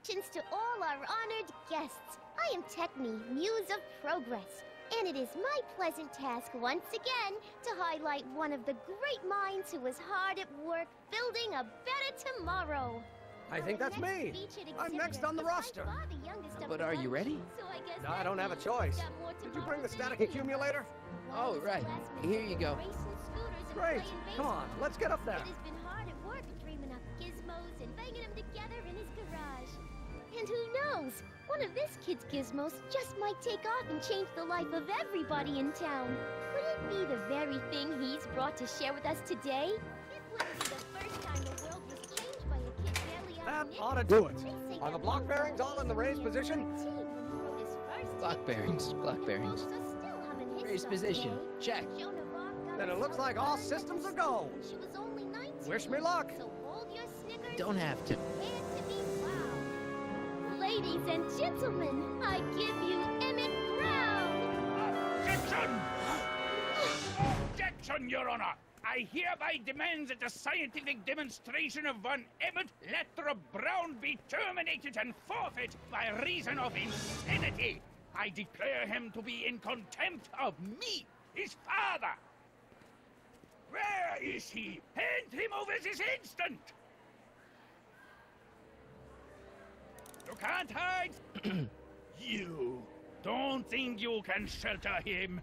introductions to all our honored guests. I am Techne, Muse of Progress, and it is my pleasant task once again to highlight one of the great minds who was hard at work building a better tomorrow. I think that's me. I'm next on the roster. But are you ready? No, I don't have a choice. Did you bring the static accumulator? Oh, right. Here you go. Great. Come on, let's get up there. It has been hard at work dreaming up gizmos and banging them together in his garage. And who knows? One of this kid's gizmos just might take off and change the life of everybody in town. Could it be the very thing he's brought to share with us today? It wouldn't be the first time the world was changed by a kid barely out of That ought to do it. Are the block bearings all in the raised position? Block bearings, block bearings. Raised position, check. Then it looks like all systems are go. She was only 19. Wish me luck. So hold your Snickers. Don't have to. And to be wow. Ladies and gentlemen, I give you Emmett Brown. Objection! Objection, Your Honor! I hereby demand that the scientific demonstration of one Emmett Lathrop Brown be terminated and forfeit by reason of insanity. I declare him to be in contempt of me, his father. Where is he? Hand him over this instant! You can't hide! You don't think you can shelter him?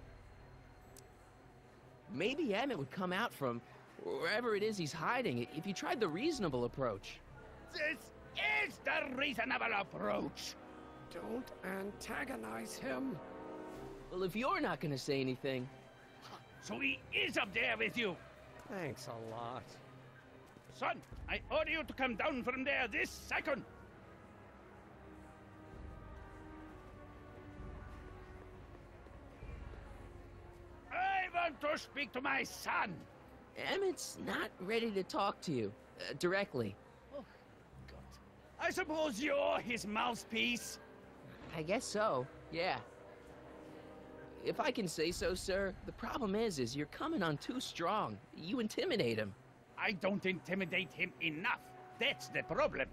Maybe Emmett would come out from wherever it is he's hiding if you tried the reasonable approach. This is the reasonable approach. Don't antagonize him. Well, if you're not going to say anything... So he is up there with you. Thanks a lot. Son, I order you to come down from there this second. I want to speak to my son. Emmett's not ready to talk to you directly. Oh, God. I suppose you're his mouthpiece. I guess so, yeah. If I can say so, sir, the problem is you're coming on too strong. You intimidate him. I don't intimidate him enough. That's the problem.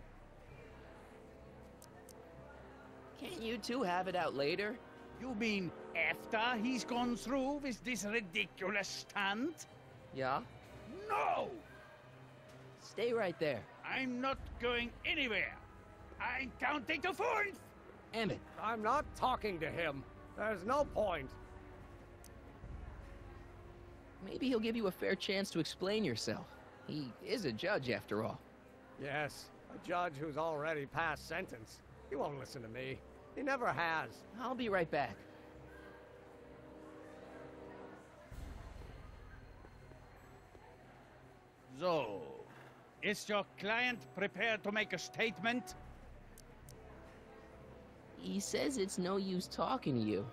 Can't you two have it out later? You mean after he's gone through with this ridiculous stunt? Yeah? No! Stay right there. I'm not going anywhere. I'm counting to 4. Emmett. I'm not talking to him. There's no point. Maybe he'll give you a fair chance to explain yourself. He is a judge, after all. Yes, a judge who's already passed sentence. He won't listen to me. He never has. I'll be right back. So, is your client prepared to make a statement? He says it's no use talking to you.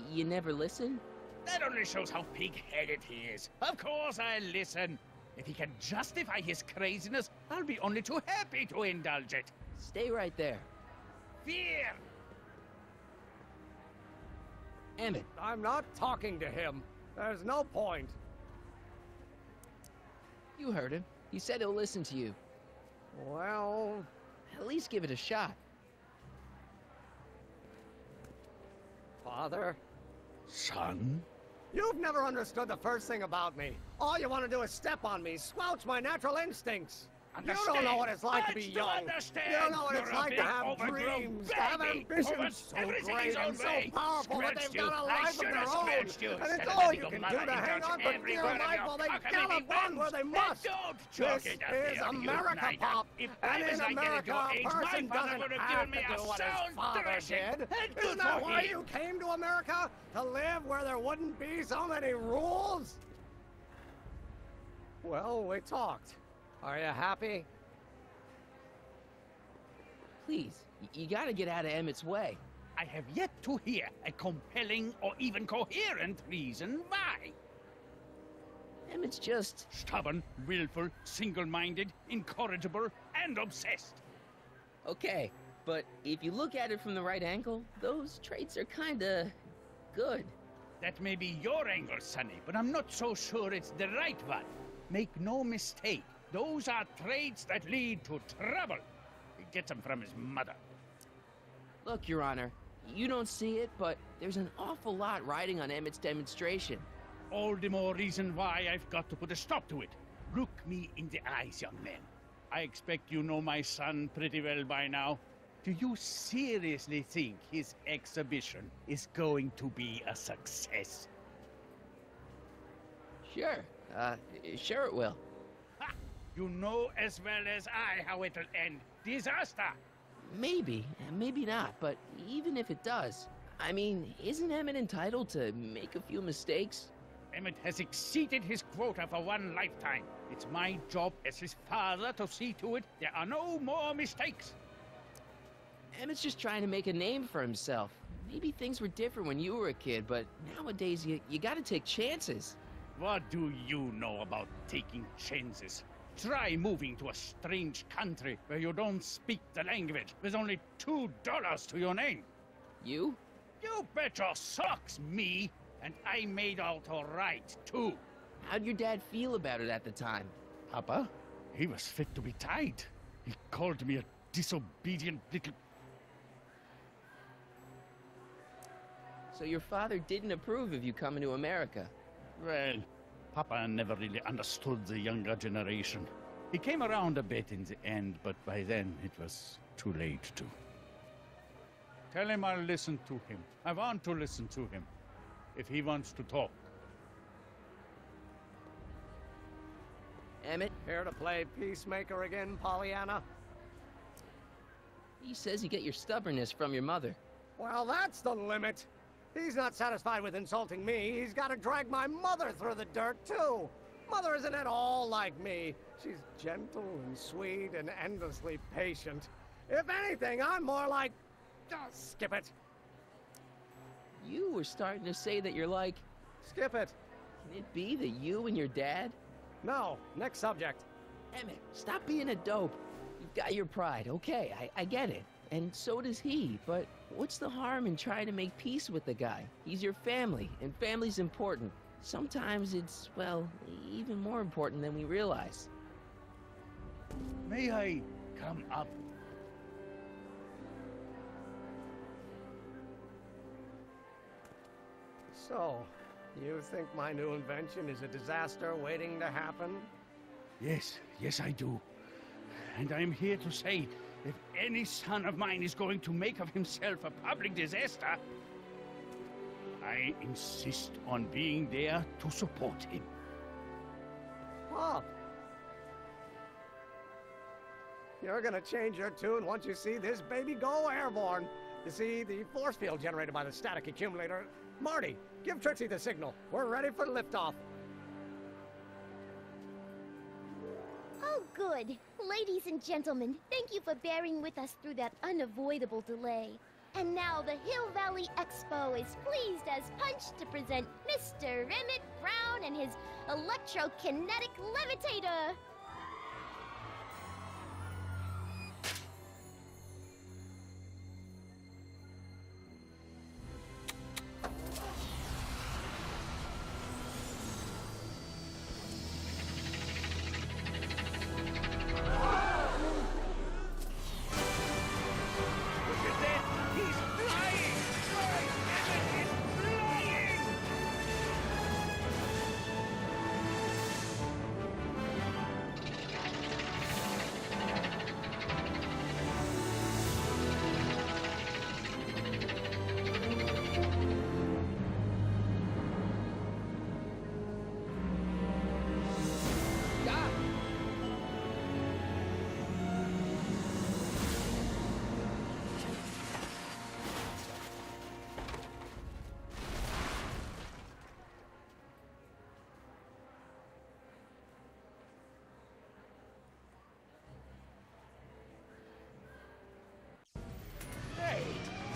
You never listen? That only shows how pig-headed he is. Of course I'll listen. If he can justify his craziness, I'll be only too happy to indulge it. Stay right there. Fear! Emmett. I'm not talking to him. There's no point. You heard him. He said he'll listen to you. Well... At least give it a shot. Father? Son? You've never understood the first thing about me. All you want to do is step on me, squelch my natural instincts. You don't know what it's like to be young. You don't know what it's like to have dreams, to have ambitions so great and so powerful that they've got a life of their own. And it's all you can do to hang on for dear life while they gallop on where they must. This is America, Pop. And in America, a person doesn't have to do what his father did. Isn't that why you came to America? To live where there wouldn't be so many rules? Well, we talked. Are you happy? Please, you gotta get out of Emmett's way. I have yet to hear a compelling or even coherent reason why. Emmett's just... Stubborn, willful, single-minded, incorrigible, and obsessed. Okay, but if you look at it from the right angle, those traits are kinda... good. That may be your angle, Sonny, but I'm not so sure it's the right one. Make no mistake. Those are traits that lead to trouble. He gets them from his mother. Look, Your Honor, you don't see it, but there's an awful lot riding on Emmett's demonstration. All the more reason why I've got to put a stop to it. Look me in the eyes, young man. I expect you know my son pretty well by now. Do you seriously think his exhibition is going to be a success? Sure. Sure it will. Ha! You know as well as I how it'll end. Disaster! Maybe, maybe not, but even if it does, I mean, isn't Emmett entitled to make a few mistakes? Emmett has exceeded his quota for one lifetime. It's my job as his father to see to it there are no more mistakes. Emmett's just trying to make a name for himself. Maybe things were different when you were a kid, but nowadays you gotta take chances. What do you know about taking chances? Try moving to a strange country where you don't speak the language with only $2 to your name. You? You bet your socks, me! And I made out all right, too. How'd your dad feel about it at the time? Papa? He was fit to be tied. He called me a disobedient little... So your father didn't approve of you coming to America? Well, Papa never really understood the younger generation. He came around a bit in the end, but by then it was too late to. Tell him I'll listen to him. I want to listen to him. If he wants to talk. Emmett? Here to play peacemaker again, Pollyanna? He says you get your stubbornness from your mother. Well, that's the limit. He's not satisfied with insulting me. He's got to drag my mother through the dirt, too. Mother isn't at all like me. She's gentle and sweet and endlessly patient. If anything, I'm more like... skip it. You were starting to say that you're like... Skip it. Can it be that you and your dad? No, next subject. Emmett, stop being a dope. You've got your pride, okay, I get it. And so does he, but what's the harm in trying to make peace with the guy? He's your family, and family's important. Sometimes it's, well, even more important than we realize. May I come up? So, you think my new invention is a disaster waiting to happen? Yes, I do. And I'm here to say, if any son of mine is going to make of himself a public disaster, I insist on being there to support him. Pop! You're gonna change your tune once you see this baby go airborne. You see, the force field generated by the static accumulator... Marty, give Trixie the signal. We're ready for liftoff. Oh, good. Ladies and gentlemen, thank you for bearing with us through that unavoidable delay. And now the Hill Valley Expo is pleased as punch to present Mr. Emmett Brown and his electrokinetic levitator.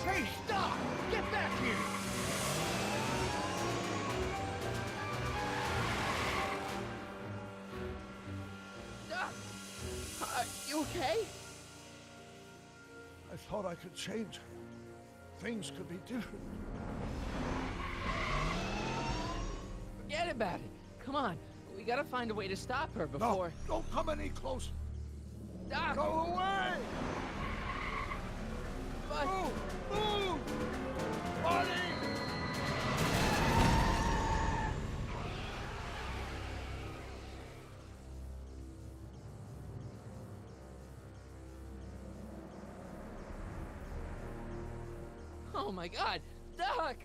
Hey, stop! Get back here! You okay? I thought I could change. Things could be different. Forget about it. Come on, we gotta find a way to stop her before... No, don't come any closer. Doc! Go away! But... Move! Oh my God, Doc!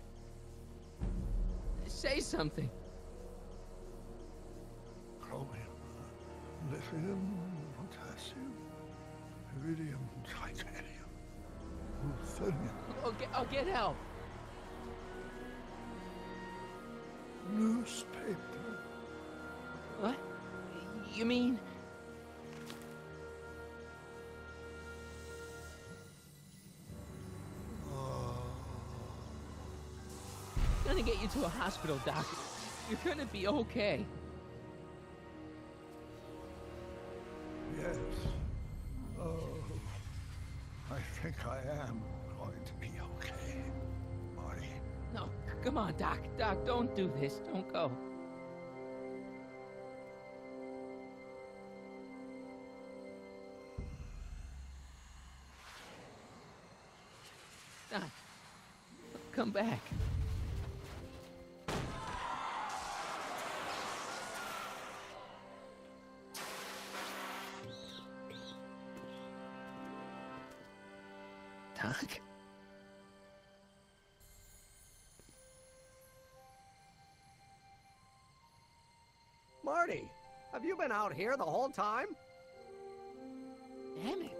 Say something. Chromium, lithium, potassium, iridium, titanium, ruthenium. I'll get help. Newspaper. What? You mean? I'm gonna get you to a hospital, Doc. You're gonna be okay. Yes. Oh, I think I am going to be okay, Marty. No, come on, Doc. Doc, don't do this. Don't go. Doc, come back. Doc? Marty, have you been out here the whole time? Damn it.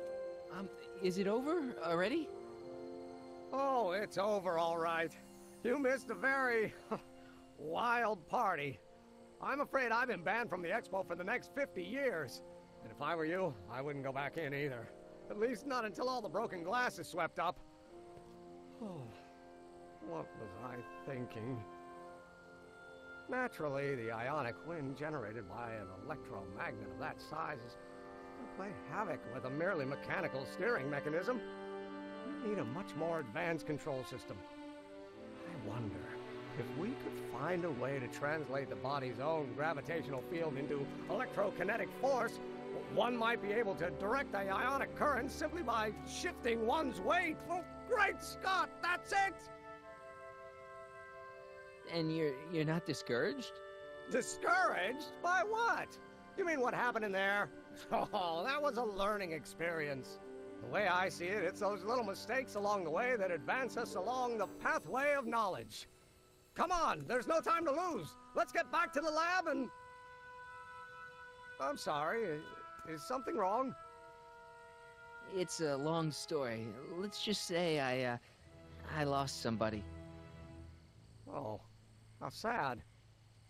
Is it over already? Oh, it's over all right. You missed a very wild party. I'm afraid I've been banned from the expo for the next 50 years. And if I were you, I wouldn't go back in either. At least not until all the broken glass is swept up. Oh, what was I thinking? Naturally, the ionic wind generated by an electromagnet of that size is going to play havoc with a merely mechanical steering mechanism. We need a much more advanced control system. I wonder if we could find a way to translate the body's own gravitational field into electrokinetic force. One might be able to direct the ionic current simply by shifting one's weight. Oh, great Scott, that's it! And you're not discouraged? Discouraged? By what? You mean what happened in there? Oh, that was a learning experience. The way I see it, it's those little mistakes along the way that advance us along the pathway of knowledge. Come on, there's no time to lose. Let's get back to the lab and... I'm sorry, is something wrong? It's a long story. Let's just say I lost somebody. Oh, how sad.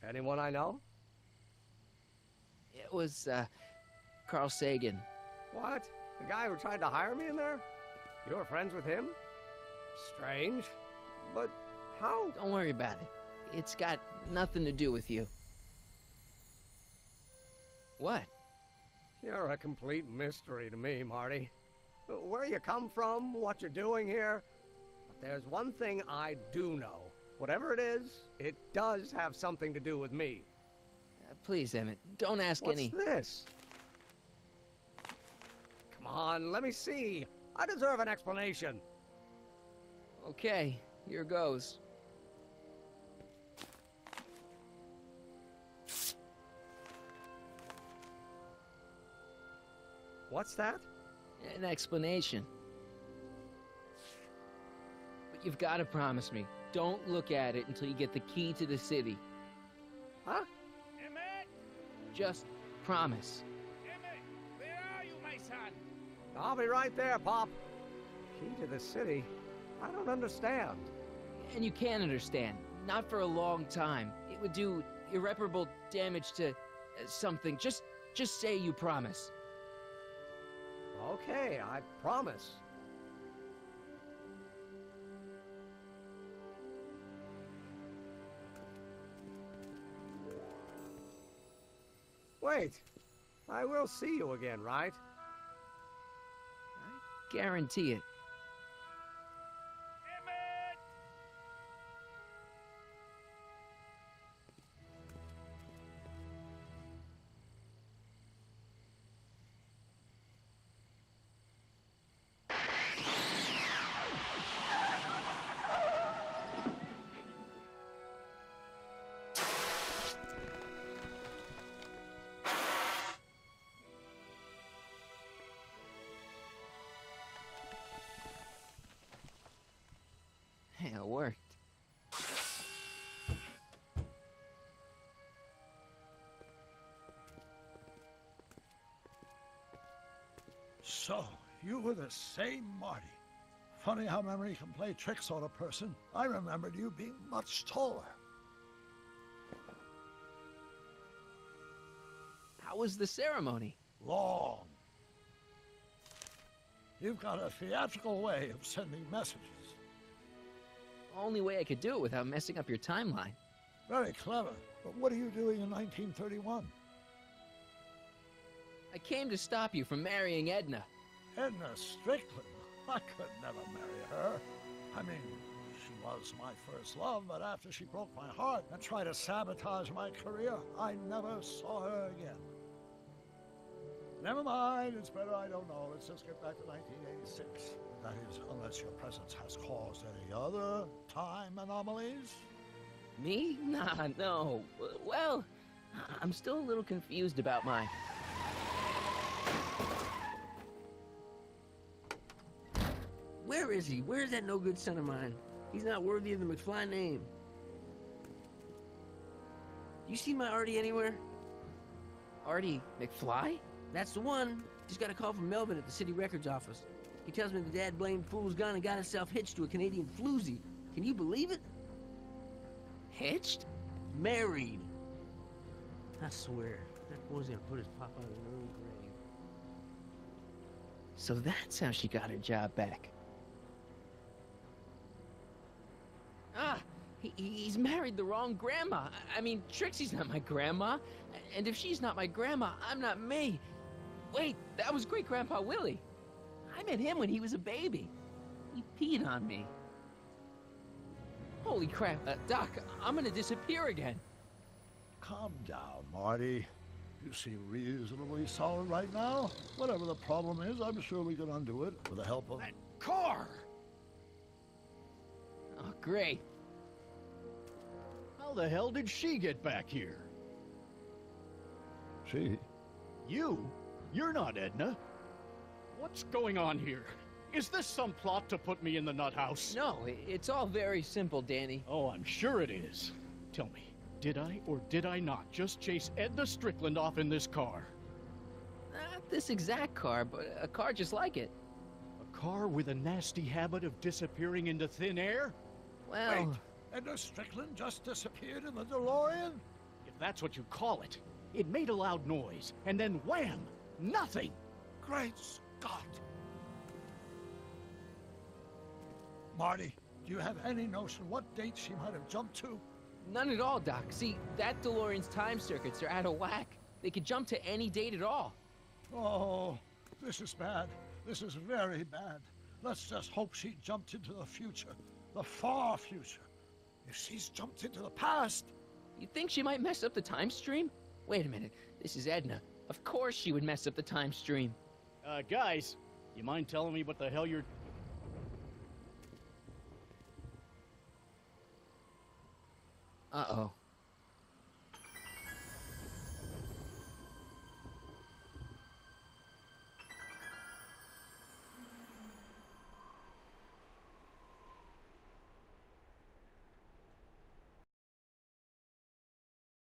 Anyone I know? It was, Carl Sagan. What? The guy who tried to hire me in there? You were friends with him? Strange. But how? Don't worry about it. It's got nothing to do with you. What? You're a complete mystery to me, Marty. Where you come from, what you're doing here. But there's one thing I do know. Whatever it is, it does have something to do with me. Please, Emmett, don't ask any... What's this? Come on, let me see. I deserve an explanation. Okay, here goes. What's that? An explanation. But you've got to promise me, don't look at it until you get the key to the city. Huh? Emmett! Just promise. Emmett! Where are you, my son? I'll be right there, Pop. Key to the city? I don't understand. And you can understand. Not for a long time. It would do irreparable damage to something. Just say you promise. Okay, I promise. Wait, I will see you again, right? I guarantee it. Emmett! So, you were the same Marty. Funny how memory can play tricks on a person. I remembered you being much taller. How was the ceremony? Long. You've got a theatrical way of sending messages. Only way I could do it without messing up your timeline. Very clever. But what are you doing in 1931? I came to stop you from marrying Edna. Edna Strickland? I could never marry her. I mean, she was my first love, but after she broke my heart and tried to sabotage my career, I never saw her again. Never mind, it's better I don't know. Let's just get back to 1986. That is, unless your presence has caused any other time anomalies. Me? Nah, no. Well, I'm still a little confused about my... Where is he? Where's that no-good son of mine? He's not worthy of the McFly name. You see my Artie anywhere? Artie McFly? That's the one. Just got a call from Melvin at the city records office. He tells me the dad-blamed fool's gone and got himself hitched to a Canadian floozy. Can you believe it? Hitched? Married. I swear, that boy's gonna put his papa in an early grave. So that's how she got her job back. Ah, he's married the wrong grandma. I mean, Trixie's not my grandma. And if she's not my grandma, I'm not me. Wait, that was Great-Grandpa Willie. I met him when he was a baby. He peed on me. Holy crap, Doc, I'm gonna disappear again. Calm down, Marty. You seem reasonably solid right now. Whatever the problem is, I'm sure we can undo it with the help of... That car! Oh, great. How the hell did she get back here? She? You? You're not Edna. What's going on here? Is this some plot to put me in the nut house? No, it's all very simple, Danny. Oh, I'm sure it is. Tell me, did I or did I not just chase Edna Strickland off in this car? Not this exact car, but a car just like it. A car with a nasty habit of disappearing into thin air? Well... Wait, Edna Strickland just disappeared in the DeLorean? If that's what you call it. It made a loud noise, and then wham! Nothing! Great Scott! Marty, do you have any notion what date she might have jumped to? None at all, Doc. See, that DeLorean's time circuits are out of whack. They could jump to any date at all. Oh, this is bad. This is very bad. Let's just hope she jumped into the future. The far future. If she's jumped into the past... You think she might mess up the time stream? Wait a minute. This is Edna. Of course she would mess up the time stream. Guys, you mind telling me what the hell you're... Uh-oh.